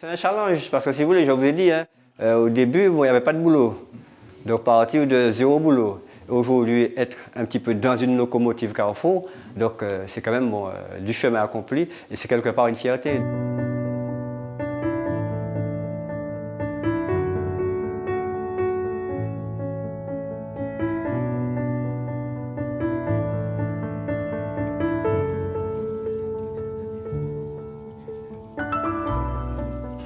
C'est un challenge parce que si vous voulez, je vous ai dit, hein, au début, il n'y avait pas de boulot. Donc partir de zéro boulot. Aujourd'hui, être un petit peu dans une locomotive Carrefour, donc c'est quand même du chemin accompli et c'est quelque part une fierté.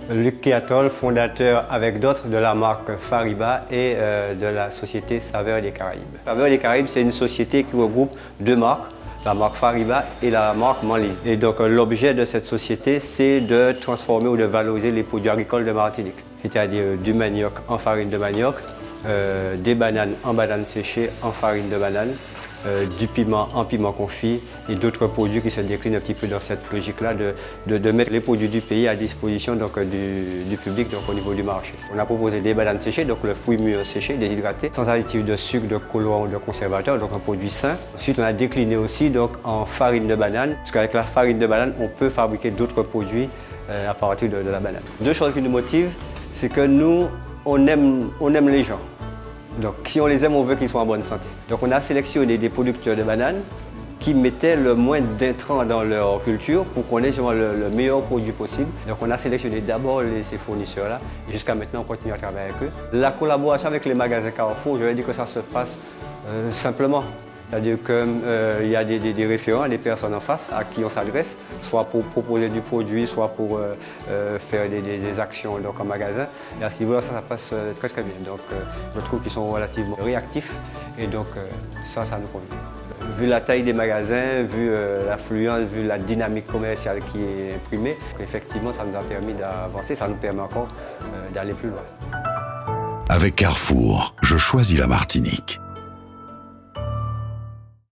Luc Kéatol, fondateur avec d'autres de la marque Fariba et de la société Saveurs des Caraïbes. Saveurs des Caraïbes, c'est une société qui regroupe deux marques, la marque Fariba et la marque Manly. Et donc l'objet de cette société, c'est de transformer ou de valoriser les produits agricoles de Martinique, c'est-à-dire du manioc en farine de manioc, des bananes en bananes séchées en farine de banane, du piment en piment confit et d'autres produits qui se déclinent un petit peu dans cette logique-là de mettre les produits du pays à disposition donc, du public donc, au niveau du marché. On a proposé des bananes séchées, donc le fruit mûr séché, déshydraté, sans additifs de sucre, de colorant ou de conservateur, donc un produit sain. Ensuite, on a décliné aussi donc, en farine de banane, parce qu'avec la farine de banane, on peut fabriquer d'autres produits à partir de la banane. Deux choses qui nous motivent, c'est que nous, on aime les gens. Donc si on les aime, on veut qu'ils soient en bonne santé. Donc on a sélectionné des producteurs de bananes qui mettaient le moins d'intrants dans leur culture pour qu'on ait le meilleur produit possible. Donc on a sélectionné d'abord ces fournisseurs-là et jusqu'à maintenant on continue à travailler avec eux. La collaboration avec les magasins Carrefour, je vais dire que ça se passe simplement. C'est-à-dire qu'il y a des référents, des personnes en face à qui on s'adresse, soit pour proposer du produit, soit pour faire des actions donc, en magasin. Et à ce niveau-là, ça passe très très bien. Donc je trouve qu'ils sont relativement réactifs et donc ça nous convient. Vu la taille des magasins, vu l'affluence, vu la dynamique commerciale qui est imprimée, effectivement ça nous a permis d'avancer, ça nous permet encore d'aller plus loin. Avec Carrefour, je choisis la Martinique.